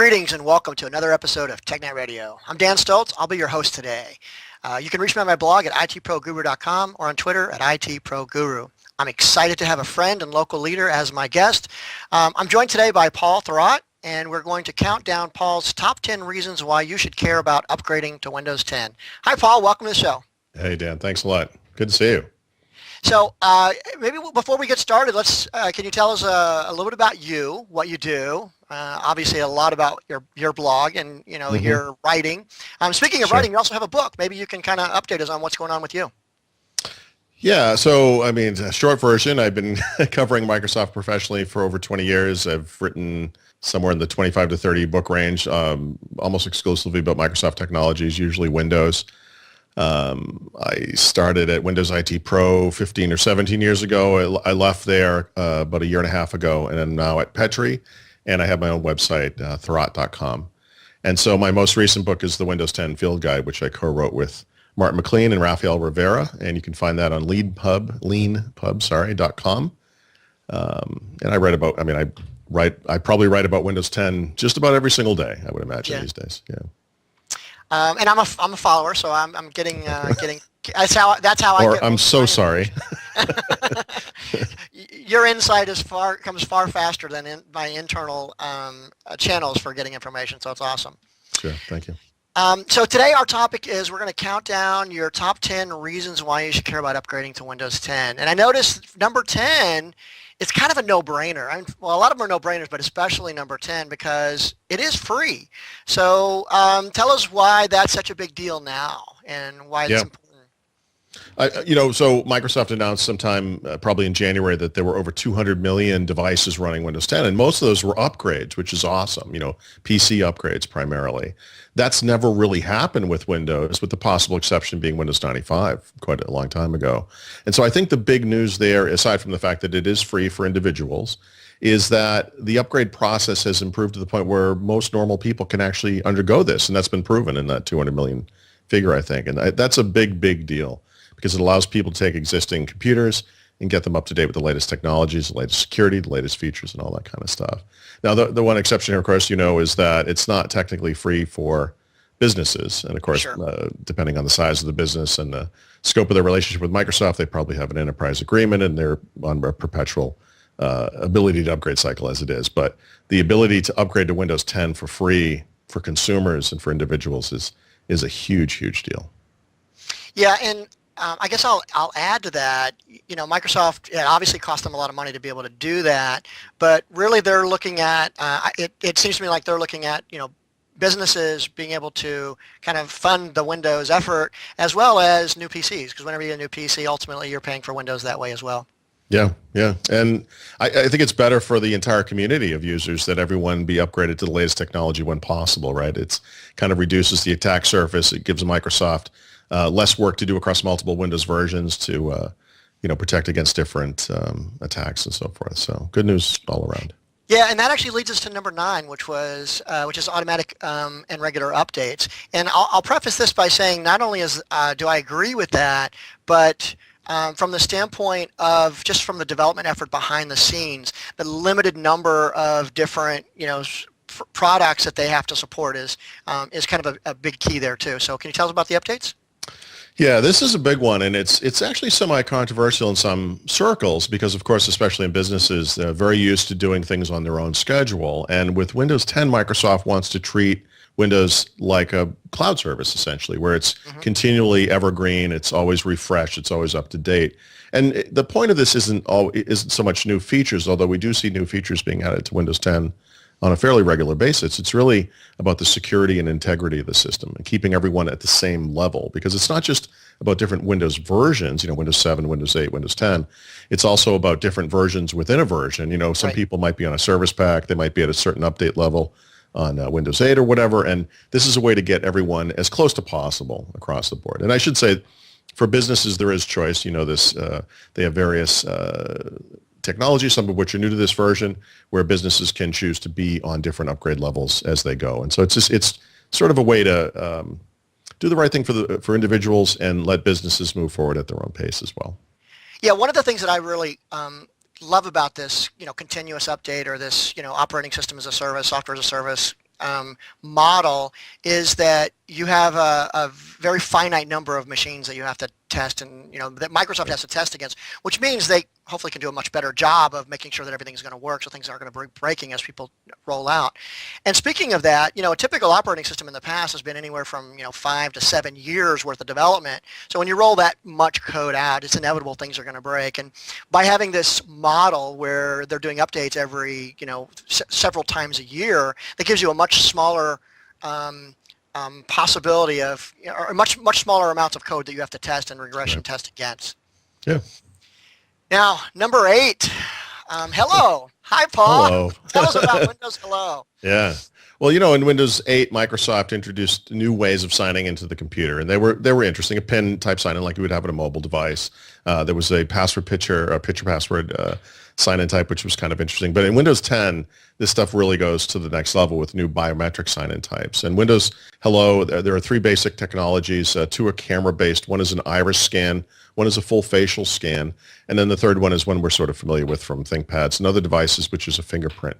Greetings and welcome to another episode of TechNet Radio. I'm Dan Stoltz. I'll be your host today. You can reach me on my blog at itproguru.com or on Twitter at itproguru. I'm excited to have a friend and local leader as my guest. I'm joined today by Paul Thurrott, and we're going to count down Paul's top 10 reasons why you should care about upgrading to Windows 10. Hi, Paul. Welcome to the show. Hey, Dan. Thanks a lot. Good to see you. So maybe before we get started, can you tell us a little bit about you, what you do? Obviously, a lot about your blog and your writing. Speaking of writing, you also have a book. Maybe you can kind of update us on what's going on with you. Yeah. So, a short version, I've been covering Microsoft professionally for over 20 years. I've written somewhere in the 25 to 30 book range, almost exclusively about Microsoft technologies, usually Windows. I started at Windows IT Pro 15 or 17 years ago. I left there about a year and a half ago, and I'm now at Petri, and I have my own website, thurrott.com. And so my most recent book is the Windows 10 Field Guide, which I co-wrote with Martin McLean and Rafael Rivera, and you can find that on leanpub.com. And I probably write about Windows 10 just about every single day, I would imagine these days. Yeah. And I'm a follower, so I'm getting that's how I get. I'm so sorry. Your insight comes far faster than my internal channels for getting information, so it's awesome. Sure, thank you. So today our topic is we're going to count down your top 10 reasons why you should care about upgrading to Windows 10. And I noticed number 10, it's kind of a no-brainer. A lot of them are no-brainers, but especially number 10 because it is free. So tell us why that's such a big deal now and why it's important. So Microsoft announced sometime probably in January that there were over 200 million devices running Windows 10, and most of those were upgrades, which is awesome, PC upgrades primarily. That's never really happened with Windows, with the possible exception being Windows 95 quite a long time ago. And so I think the big news there, aside from the fact that it is free for individuals, is that the upgrade process has improved to the point where most normal people can actually undergo this, and that's been proven in that 200 million figure, I think. And that's a big, big deal, because it allows people to take existing computers and get them up to date with the latest technologies, the latest security, the latest features, and all that kind of stuff. Now, the one exception here, of course, is that it's not technically free for businesses. And, of course, sure. Depending on the size of the business and the scope of their relationship with Microsoft, they probably have an enterprise agreement, and they're on a perpetual ability to upgrade cycle as it is. But the ability to upgrade to Windows 10 for free for consumers and for individuals is a huge, huge deal. Yeah, and I guess I'll add to that. Microsoft, it obviously cost them a lot of money to be able to do that, but really they're looking at it seems to me like they're looking at businesses being able to kind of fund the Windows effort as well as new PCs, because whenever you get a new PC, ultimately you're paying for Windows that way as well. Yeah. And I think it's better for the entire community of users that everyone be upgraded to the latest technology when possible, right? It's kind of reduces the attack surface. It gives Microsoft less work to do across multiple Windows versions to protect against different attacks and so forth. So good news all around. Yeah, and that actually leads us to number 9, which is automatic and regular updates. And I'll preface this by saying not only do I agree with that, but from the standpoint of just from the development effort behind the scenes, the limited number of different products that they have to support is kind of a big key there too. So can you tell us about the updates? Yeah, this is a big one, and it's actually semi-controversial in some circles because, of course, especially in businesses, they're very used to doing things on their own schedule. And with Windows 10, Microsoft wants to treat Windows like a cloud service, essentially, where it's continually evergreen, it's always refreshed, it's always up to date. And the point of this isn't so much new features, although we do see new features being added to Windows 10 on a fairly regular basis. It's really about the security and integrity of the system and keeping everyone at the same level, because it's not just about different Windows versions, Windows 7, Windows 8, Windows 10. It's also about different versions within a version. Some people might be on a service pack, they might be at a certain update level on Windows 8 or whatever, and this is a way to get everyone as close to possible across the board. And I should say, for businesses, there is choice. They have various technology, some of which are new to this version, where businesses can choose to be on different upgrade levels as they go. And so it's sort of a way to do the right thing for individuals and let businesses move forward at their own pace as well. Yeah, one of the things that I really love about this, continuous update or this, operating system as a service, software as a service model is that you have a very finite number of machines that you have to test, and that Microsoft has to test against, which means they hopefully can do a much better job of making sure that everything's going to work, so things aren't going to be breaking as people roll out. And speaking of that, a typical operating system in the past has been anywhere from 5 to 7 years worth of development. So when you roll that much code out, it's inevitable things are going to break. And by having this model where they're doing updates every several times a year, that gives you a much smaller possibility of, or much smaller amounts of code that you have to test and regression test against. Yeah. Now, number 8. Hello. Hi, Paul. Hello. Tell us about Windows Hello. Yeah. Well, in Windows 8, Microsoft introduced new ways of signing into the computer, and they were interesting. A PIN type sign-in like you would have on a mobile device. There was a picture password sign-in type, which was kind of interesting. But in Windows 10, this stuff really goes to the next level with new biometric sign-in types. And Windows Hello, there are 3 basic technologies. 2 are camera-based. One is an iris scan. One is a full facial scan. And then the third one is one we're sort of familiar with from ThinkPads and other devices, which is a fingerprint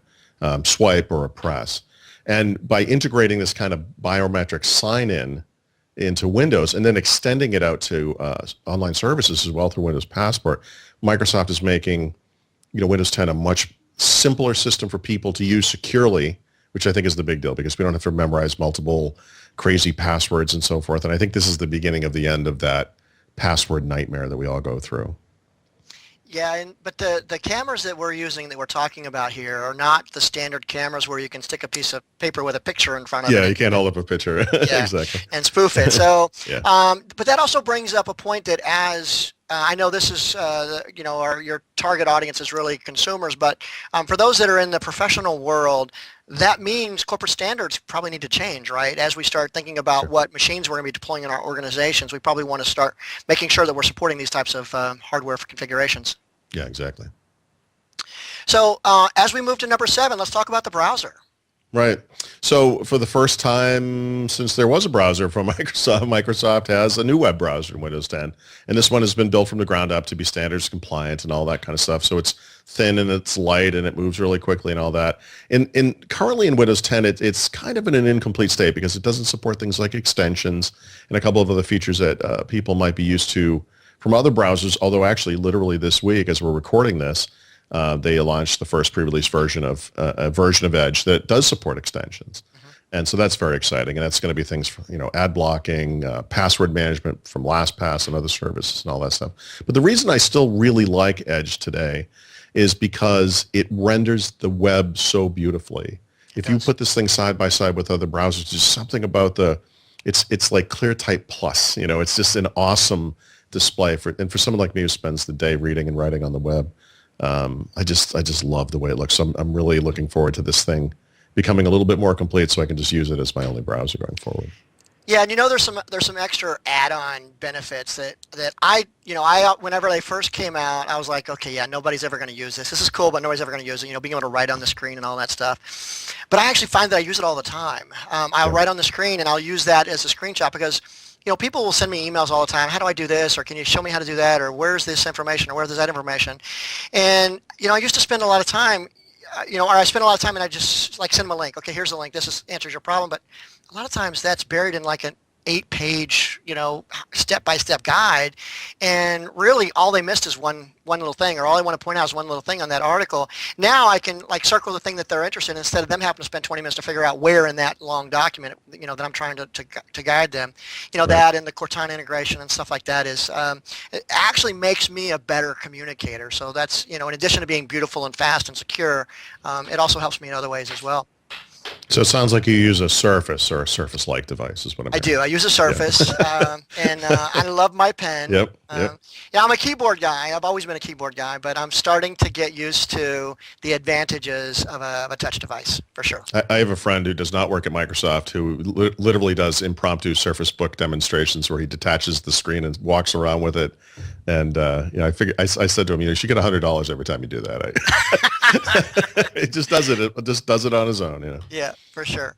swipe or a press. And by integrating this kind of biometric sign-in into Windows and then extending it out to online services as well through Windows Passport, Microsoft is making Windows 10 a much simpler system for people to use securely, which I think is the big deal because we don't have to memorize multiple crazy passwords and so forth. And I think this is the beginning of the end of that password nightmare that we all go through. Yeah, but the cameras that we're using, that we're talking about here, are not the standard cameras where you can stick a piece of paper with a picture in front of it. Yeah, you can't hold up a picture. Yeah, exactly. And spoof it. So, yeah. But that also brings up a point that as I know this is, your target audience is really consumers, but for those that are in the professional world, that means corporate standards probably need to change, right? As we start thinking about what machines we're going to be deploying in our organizations, we probably want to start making sure that we're supporting these types of hardware configurations. Yeah, exactly. So as we move to number 7, let's talk about the browser. Right. So for the first time since there was a browser from Microsoft has a new web browser in Windows 10. And this one has been built from the ground up to be standards compliant and all that kind of stuff. So it's thin and it's light and it moves really quickly and all that. Currently in Windows 10, it's kind of in an incomplete state because it doesn't support things like extensions and a couple of other features that people might be used to from other browsers, although actually literally this week as we're recording this, they launched the first pre-release version of a version of Edge that does support extensions. Mm-hmm. And so that's very exciting. And that's going to be things for, ad blocking, password management from LastPass and other services and all that stuff. But the reason I still really like Edge today is because it renders the web so beautifully. If you put this thing side by side with other browsers, there's something about it's like ClearType Plus. It's just an awesome display for someone like me who spends the day reading and writing on the web. I just love the way it looks. So I'm really looking forward to this thing becoming a little bit more complete so I can just use it as my only browser going forward. Yeah, and there's some extra add-on benefits that I whenever they first came out, I was like, okay, yeah, nobody's ever going to use this. This is cool, but nobody's ever going to use it. Being able to write on the screen and all that stuff. But I actually find that I use it all the time. I'll write on the screen and I'll use that as a screenshot because people will send me emails all the time. How do I do this? Or can you show me how to do that? Or where's this information? Or where's that information? And, I used to spend a lot of time, or I spend a lot of time and I just like send them a link. Okay, here's the link. This answers your problem. But a lot of times that's buried in like an 8-page, step-by-step guide. And really all they missed is one little thing, or all I want to point out is one little thing on that article. Now I can like circle the thing that they're interested in instead of them having to spend 20 minutes to figure out where in that long document, that I'm trying to guide them. Right. That and the Cortana integration and stuff like that is, it actually makes me a better communicator. So that's, in addition to being beautiful and fast and secure, it also helps me in other ways as well. So it sounds like you use a Surface or a Surface-like device is what I'm hearing. I do. I use a Surface, and I love my pen. Yep. Yeah, I'm a keyboard guy. I've always been a keyboard guy, but I'm starting to get used to the advantages of a touch device, for sure. I have a friend who does not work at Microsoft who literally does impromptu Surface Book demonstrations where he detaches the screen and walks around with it. And I said to him, you should get $100 every time you do that. It just does it. It just does it on his own. Yeah, for sure.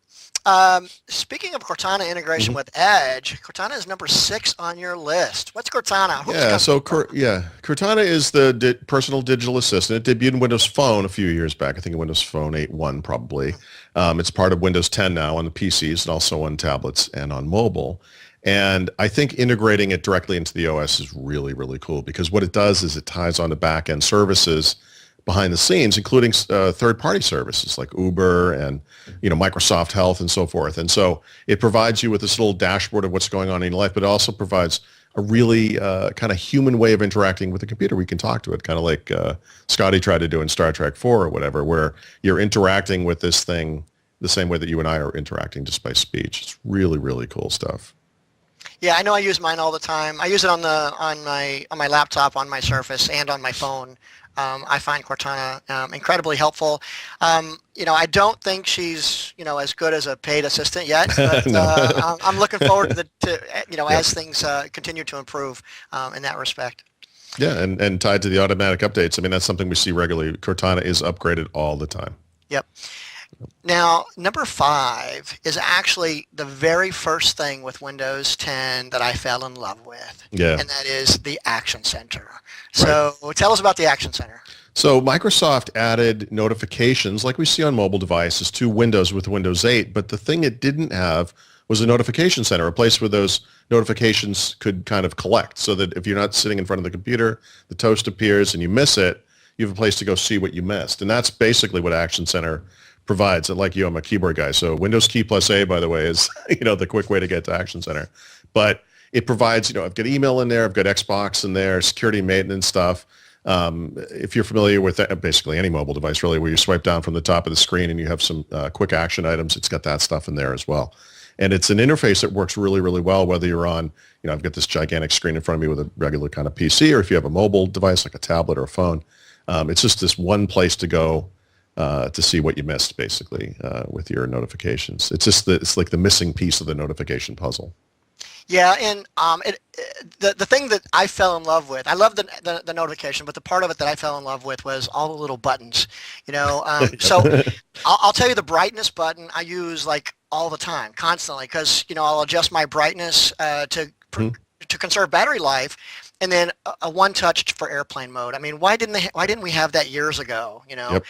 Speaking of Cortana integration Mhm. with Edge, Cortana is number 6 on your list. What's Cortana? Who's the Yeah, company? so Cortana is the personal digital assistant. It debuted in Windows Phone a few years back. I think in Windows Phone 8.1 probably. It's part of Windows 10 now on the PCs and also on tablets and on mobile. And I think integrating it directly into the OS is really, really cool because what it does is it ties on to back-end services behind the scenes, including third-party services like Uber and Microsoft Health and so forth. And so it provides you with this little dashboard of what's going on in your life, but it also provides a really kind of human way of interacting with the computer. We can talk to it, kind of like Scotty tried to do in Star Trek 4 or whatever, where you're interacting with this thing the same way that you and I are interacting just by speech. It's really, really cool stuff. Yeah, I know I use mine all the time. I use it on my laptop, on my Surface, and on my phone. I find Cortana incredibly helpful. I don't think she's as good as a paid assistant yet, but No. I'm looking forward to Yep. as things continue to improve in that respect. Yeah, and tied to the automatic updates. I mean, that's something we see regularly. Cortana is upgraded all the time. Yep. Now, number 5 is actually the very first thing with Windows 10 that I fell in love with, Yeah. and that is the Action Center. Right. So tell us about the Action Center. So Microsoft added notifications like we see on mobile devices to Windows with Windows 8, but the thing it didn't have was a notification center, a place where those notifications could kind of collect so that if you're not sitting in front of the computer, the toast appears and you miss it, you have a place to go see what you missed. And that's basically what Action Center provides. And like you, I'm a keyboard guy. So Windows key plus A, by the way, is the quick way to get to Action Center. But it provides, I've got email in there, I've got Xbox in there, security maintenance stuff. If you're familiar with basically any mobile device, really, where you swipe down from the top of the screen and you have some quick action items, it's got that stuff in there as well. And it's an interface that works really, really well, whether you're on, I've got this gigantic screen in front of me with a regular kind of PC, or if you have a mobile device like a tablet or a phone. It's just this one place to go to see what you missed, basically, with your notifications. It's like the missing piece of the notification puzzle. Yeah, and the thing that I fell in love with, I love the notification, but the part of it that I fell in love with was all the little buttons. So I'll tell you the brightness button I use like all the time, constantly, because I'll adjust my brightness to conserve battery life, and then a one-touch for airplane mode. I mean, why didn't we have that years ago? Yep.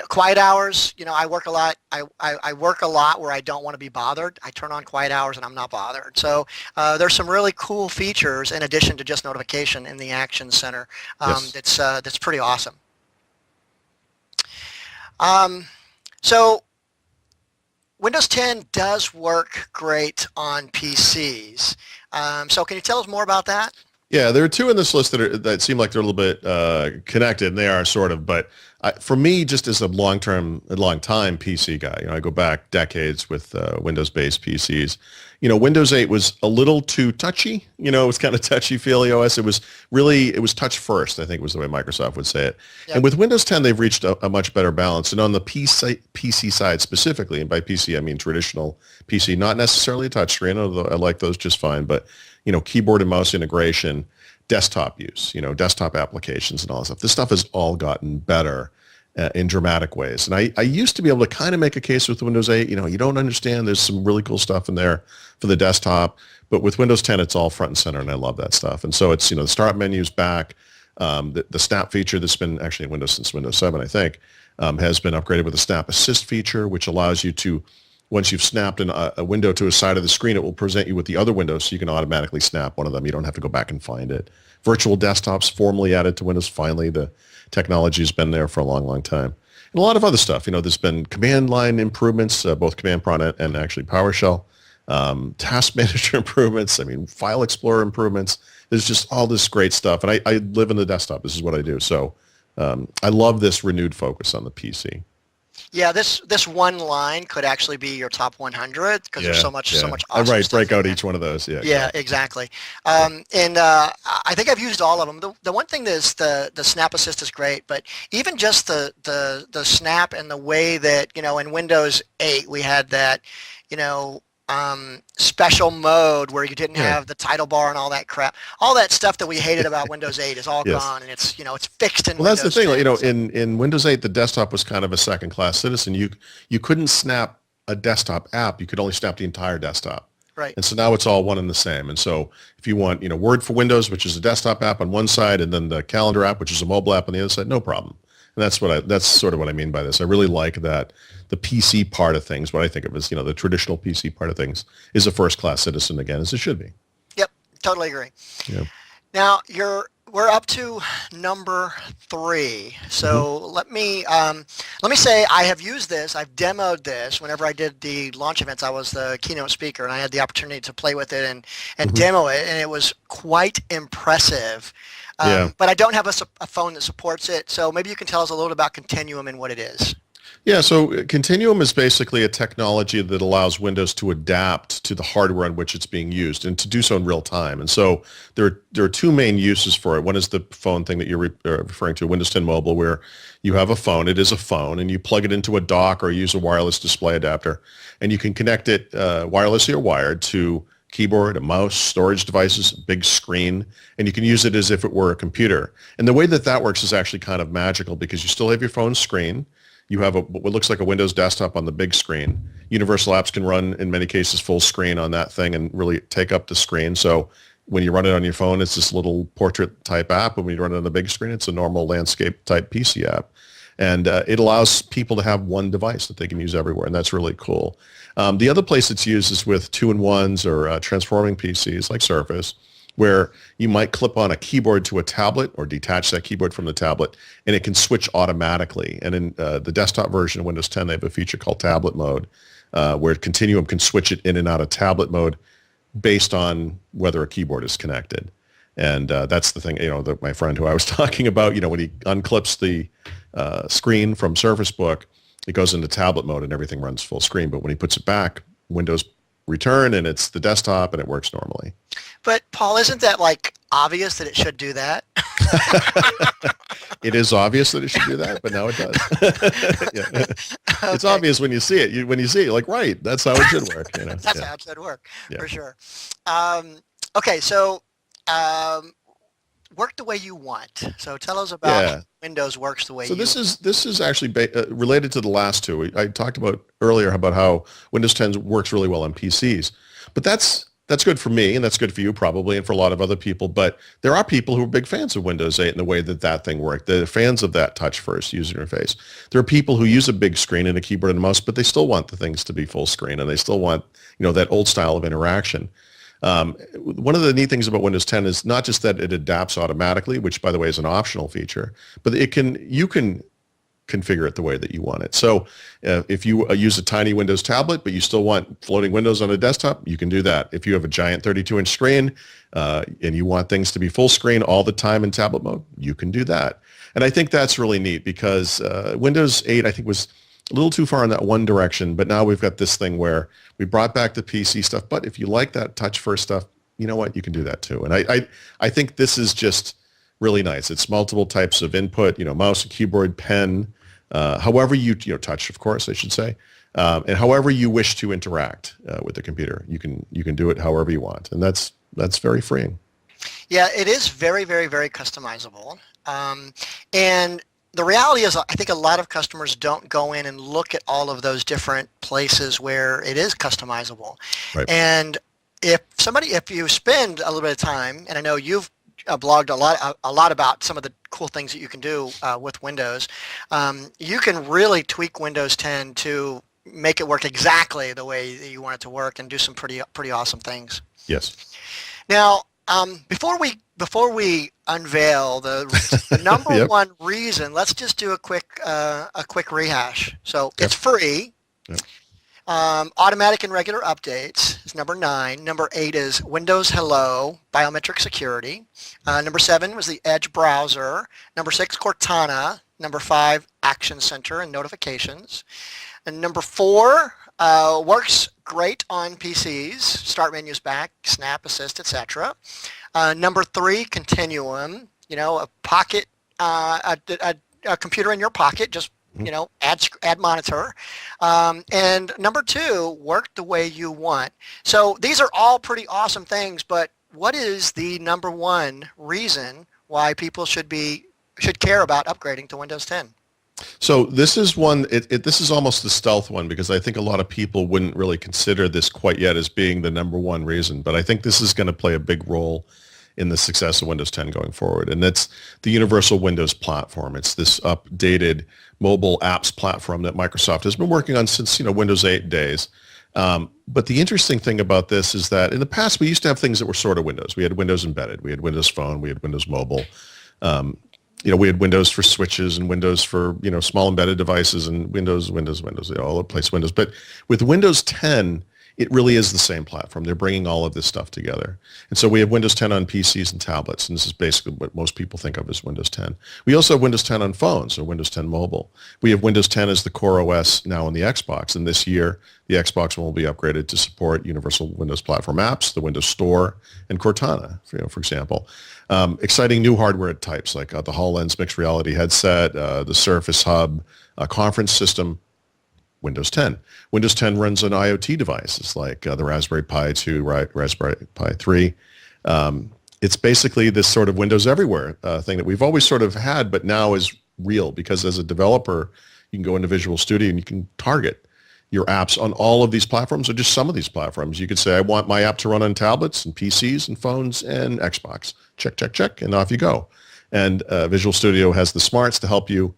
Quiet hours. I work a lot. I work a lot where I don't want to be bothered. I turn on quiet hours and I'm not bothered. So there's some really cool features in addition to just notification in the Action Center. Yes. That's pretty awesome. So Windows 10 does work great on PCs. So can you tell us more about that? Yeah, there are two in this list that seem like they're a little bit connected, and they are sort of. But for me, just as a long time PC guy, I go back decades with Windows-based PCs. Windows 8 was a little too touchy. It was kind of touchy-feely OS. It was touch first, I think was the way Microsoft would say it. Yep. And with Windows 10, they've reached a much better balance. And on the PC side specifically, and by PC I mean traditional PC, not necessarily a touchscreen, although I like those just fine, but keyboard and mouse integration, desktop use, desktop applications and all that stuff. This stuff has all gotten better in dramatic ways. And I used to be able to kind of make a case with Windows 8. You don't understand. There's some really cool stuff in there for the desktop. But with Windows 10, it's all front and center, and I love that stuff. And so it's, the start menu's back. The snap feature that's been actually in Windows since Windows 7, I think, has been upgraded with a snap assist feature, which allows you to, once you've snapped a window to a side of the screen, it will present you with the other window so you can automatically snap one of them. You don't have to go back and find it. Virtual desktops formally added to Windows. Finally, the technology has been there for a long, long time. And a lot of other stuff. There's been command line improvements, both Command Prompt and actually PowerShell. Task manager improvements. File Explorer improvements. There's just all this great stuff. And I live in the desktop. This is what I do. So I love this renewed focus on the PC. Yeah, this one line could actually be your top 100 because there's so much awesome right, stuff break out in each one of those. Yeah, exactly. And I think I've used all of them. The one thing is the Snap Assist is great, but even just the snap and the way that in Windows 8 we had that special mode where you didn't Yeah. have the title bar and all that crap. All that stuff that we hated about Windows 8 is all Yes. gone, and it's fixed in Well, that's the Windows thing. Like, 10. So, in Windows 8, the desktop was kind of a second-class citizen. You couldn't snap a desktop app. You could only snap the entire desktop. right. And so now it's all one and the same. And so if you want, Word for Windows, which is a desktop app on one side, and then the calendar app, which is a mobile app on the other side, no problem. And that's sort of what I mean by this. I really like that the PC part of things, what I think of as, the traditional PC part of things, is a first-class citizen again, as it should be. Yep, totally agree. Yeah. Now we're up to number 3. So let me say I have used this. I've demoed this. Whenever I did the launch events, I was the keynote speaker, and I had the opportunity to play with it and demo it, and it was quite impressive. Yeah. But I don't have a phone that supports it. So maybe you can tell us a little about Continuum and what it is. Yeah, so Continuum is basically a technology that allows Windows to adapt to the hardware on which it's being used and to do so in real time. And so there are two main uses for it. One is the phone thing that you're referring to, Windows 10 Mobile, where you have a phone. It is a phone, and you plug it into a dock or use a wireless display adapter, and you can connect it wirelessly or wired to keyboard, a mouse, storage devices, big screen, and you can use it as if it were a computer. And the way that works is actually kind of magical because you still have your phone screen. You have what looks like a Windows desktop on the big screen. Universal Apps can run, in many cases, full screen on that thing and really take up the screen. So when you run it on your phone, it's this little portrait type app. And when you run it on the big screen, it's a normal landscape type PC app. And it allows people to have one device that they can use everywhere. And that's really cool. The other place it's used is with 2-in-1s or transforming PCs like Surface, where you might clip on a keyboard to a tablet or detach that keyboard from the tablet, and it can switch automatically. And in the desktop version of Windows 10, they have a feature called tablet mode, where Continuum can switch it in and out of tablet mode based on whether a keyboard is connected. And that's the thing, that my friend who I was talking about, when he unclips the screen from Surface Book, it goes into tablet mode and everything runs full screen. But when he puts it back, Windows return and it's the desktop and it works normally. But Paul, isn't that obvious that it should do that? It is obvious that it should do that, but now it does. Yeah. Okay. It's obvious when you see it. When you see it, you're like, right, that's how it should work. That's Yeah. how it should work, Yeah. for sure. Okay, so work the way you want. So tell us about Yeah. Windows works the way So you this is actually related to the last two. I talked about earlier about how Windows 10 works really well on PCs, but that's good for me and that's good for you probably and for a lot of other people. But there are people who are big fans of Windows 8 and the way that thing worked. They're fans of that touch first user interface. There are people who use a big screen and a keyboard and a mouse, but they still want the things to be full screen and they still want that old style of interaction. One of the neat things about Windows 10 is not just that it adapts automatically, which by the way is an optional feature, but you can configure it the way that you want it. So if you use a tiny Windows tablet, but you still want floating windows on a desktop, you can do that. If you have a giant 32-inch screen and you want things to be full screen all the time in tablet mode, you can do that. And I think that's really neat because Windows 8, I think, was a little too far in that one direction, but now we've got this thing where we brought back the PC stuff, but if you like that touch first stuff, you know what, you can do that too. And I think this is just really nice. It's multiple types of input, mouse, keyboard, pen, however you touch, of course, I should say, and however you wish to interact with the computer, you can do it however you want, and that's very freeing. Yeah, it is very, very, very customizable. And the reality is, I think a lot of customers don't go in and look at all of those different places where it is customizable. Right. And if you spend a little bit of time, and I know you've blogged a lot about some of the cool things that you can do with Windows, you can really tweak Windows 10 to make it work exactly the way that you want it to work and do some pretty awesome things. Yes. Now, before we unveil the number Yep. one reason, let's just do a quick rehash. So Yep. it's free. Yep. Automatic and regular updates is number 9. Number 8 is Windows Hello, biometric security. Number 7 was the Edge browser. Number 6, Cortana. Number 5, Action Center and notifications. And number 4, works great on PCs, start menus back, snap, assist, etc. Number 3, Continuum, a pocket, a computer in your pocket, just ad monitor. And number two, work the way you want. So these are all pretty awesome things, but what is the number one reason why people should care about upgrading to Windows 10? So this is one, this is almost the stealth one because I think a lot of people wouldn't really consider this quite yet as being the number one reason, but I think this is going to play a big role in the success of Windows 10 going forward. And that's the Universal Windows Platform. It's this updated mobile apps platform that Microsoft has been working on since, Windows 8 days. But the interesting thing about this is that in the past, we used to have things that were sort of Windows. We had Windows Embedded, we had Windows Phone, we had Windows Mobile. We had Windows for switches and Windows for, small embedded devices and Windows, all over the place Windows. But with Windows 10, it really is the same platform. They're bringing all of this stuff together. And so we have Windows 10 on PCs and tablets, and this is basically what most people think of as Windows 10. We also have Windows 10 on phones, or Windows 10 mobile. We have Windows 10 as the core OS now on the Xbox, and this year the Xbox One will be upgraded to support Universal Windows Platform apps, the Windows Store, and Cortana, for example. Exciting new hardware types like the HoloLens mixed reality headset, the Surface Hub conference system, Windows 10. Windows 10 runs on IoT devices like the Raspberry Pi 2, Raspberry Pi 3. It's basically this sort of Windows everywhere thing that we've always sort of had, but now is real because as a developer, you can go into Visual Studio and you can target your apps on all of these platforms or just some of these platforms. You could say, I want my app to run on tablets and PCs and phones and Xbox. Check, check, check, and off you go. And Visual Studio has the smarts to help you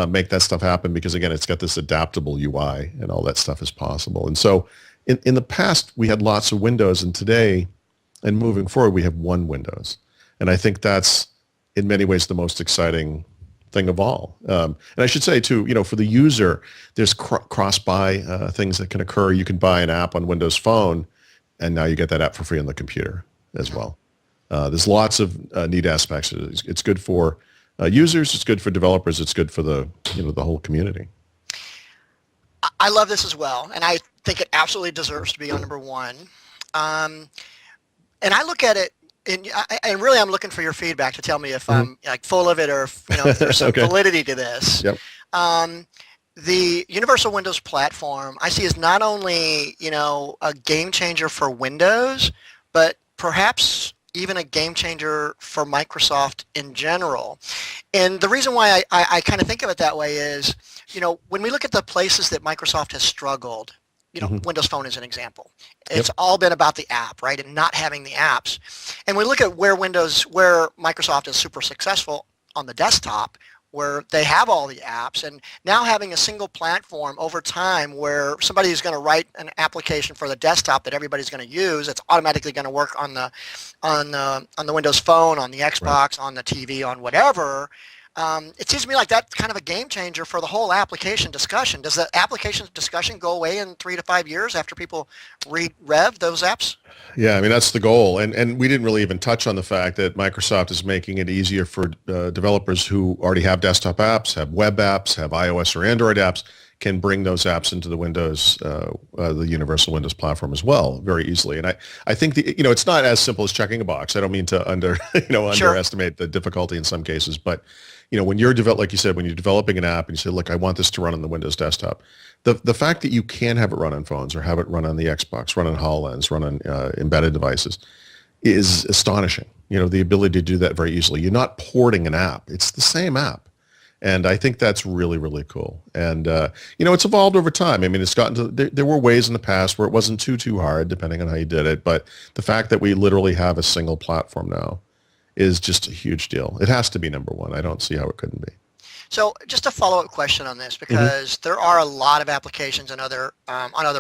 make that stuff happen because, again, it's got this adaptable UI and all that stuff is possible. And so in the past, we had lots of Windows, and today and moving forward, we have one Windows. And I think that's, in many ways, the most exciting thing of all. And I should say, too, for the user, there's cross-buy things that can occur. You can buy an app on Windows Phone, and now you get that app for free on the computer as well. There's lots of neat aspects. It's good for users, it's good for developers, it's good for the whole community. I love this as well, and I think it absolutely deserves to be on number one. And I look at it, and really I'm looking for your feedback to tell me if I'm like full of it or if there's some validity to this. Yep. The Universal Windows Platform I see as not only a game changer for Windows, but perhaps even a game changer for Microsoft in general. And the reason why I kind of think of it that way is, when we look at the places that Microsoft has struggled, Windows Phone is an example. It's all been about the app, right, and not having the apps. And we look at where Microsoft is super successful on the desktop, where they have all the apps, and now having a single platform over time where somebody is going to write an application for the desktop that everybody's going to use, it's automatically going to work on the Windows Phone, on the Xbox, on the TV, on whatever. It seems to me like that's kind of a game changer for the whole application discussion. Does the application discussion go away in 3 to 5 years after people rev those apps? Yeah, I mean, that's the goal. And we didn't really even touch on the fact that Microsoft is making it easier for developers who already have desktop apps, have web apps, have iOS or Android apps, can bring those apps into the Windows, the Universal Windows Platform as well, very easily. And I think it's not as simple as checking a box. I don't mean to underestimate the difficulty in some cases, but when you're like you said, when you're developing an app and you say, look, I want this to run on the Windows desktop, the fact that you can have it run on phones or have it run on the Xbox, run on HoloLens, run on embedded devices is astonishing. The ability to do that very easily. You're not porting an app. It's the same app. And I think that's really, really cool. And, it's evolved over time. I mean, it's gotten to, there were ways in the past where it wasn't too hard, depending on how you did it. But the fact that we literally have a single platform now is just a huge deal. It has to be number one. I don't see how it couldn't be. So just a follow-up question on this, because there are a lot of applications on other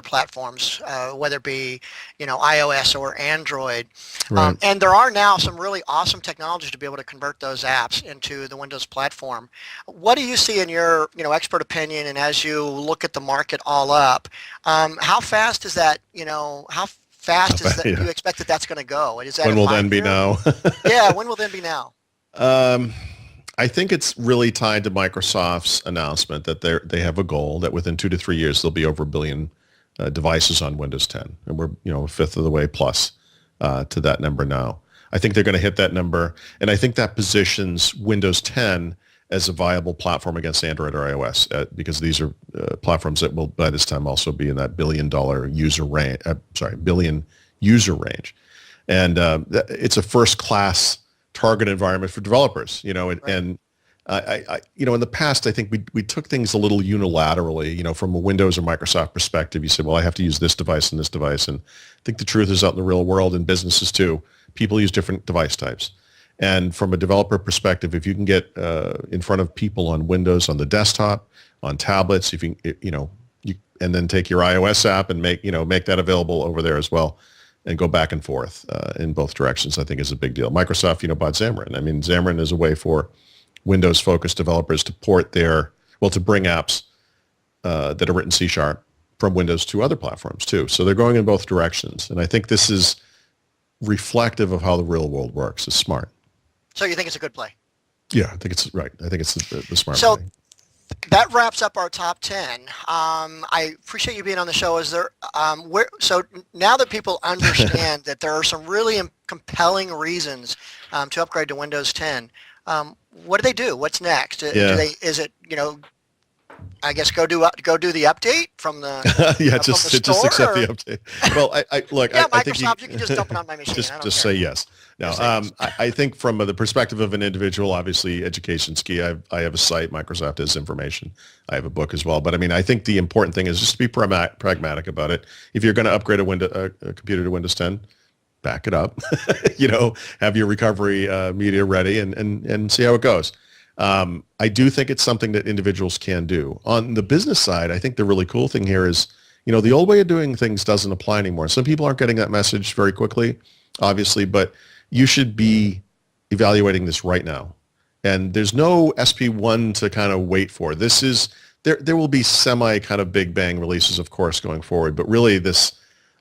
platforms, whether it be iOS or Android, Right. And there are now some really awesome technologies to be able to convert those apps into the Windows platform. What do you see in your expert opinion, and as you look at the market all up, how fast is that? How fast is that? You expect that's going to go? Is that when will then be now? Yeah, when will then be now? I think it's really tied to Microsoft's announcement that they have a goal that within 2 to 3 years there'll be over 1 billion devices on Windows 10, and we're a fifth of the way plus to that number now. I think they're going to hit that number, and I think that positions Windows 10 as a viable platform against Android or iOS, because these are platforms that will by this time also be in that billion user range. Billion user range, and it's a first class target environment for developers. Right. And in the past, I think we took things a little unilaterally. From a Windows or Microsoft perspective, you said, well, I have to use this device and this device, and I think the truth is out in the real world in businesses too. People use different device types. And from a developer perspective, if you can get in front of people on Windows, on the desktop, on tablets, if and then take your iOS app and make that available over there as well, and go back and forth in both directions, I think is a big deal. Microsoft, bought Xamarin. I mean, Xamarin is a way for Windows-focused developers to to bring apps that are written C# from Windows to other platforms too. So they're going in both directions, and I think this is reflective of how the real world works. It's smart. So you think it's a good play? Yeah, I think it's right. I think it's the smart so play. That wraps up our top 10. I appreciate you being on the show. So now that people understand that there are some really compelling reasons to upgrade to Windows 10, what do they do? What's next? Is it I guess go do the update from the just accept the update. Well, I look. Yeah, I think you can just dump it on my machine. Just say yes. No, I think from the perspective of an individual, obviously education's key. I have a site. Microsoft has information. I have a book as well. But I mean, I think the important thing is just to be pragmatic about it. If you're going to upgrade a computer to Windows 10, back it up. Have your recovery media ready and see how it goes. I do think it's something that individuals can do. On the business side, I think the really cool thing here is, the old way of doing things doesn't apply anymore. Some people aren't getting that message very quickly, obviously, but you should be evaluating this right now. And there's no SP1 to kind of wait for. This is, there will be semi kind of big bang releases, of course, going forward, but really this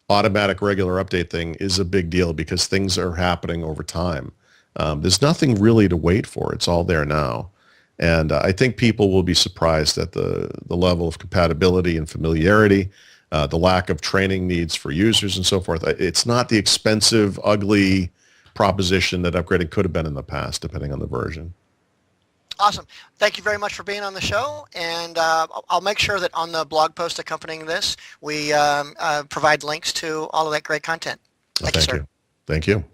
automatic regular update thing is a big deal because things are happening over time. There's nothing really to wait for. It's all there now. And I think people will be surprised at the level of compatibility and familiarity, the lack of training needs for users and so forth. It's not the expensive, ugly proposition that upgrading could have been in the past, depending on the version. Awesome. Thank you very much for being on the show. And I'll make sure that on the blog post accompanying this, we provide links to all of that great content. Thank you, sir. Thank you.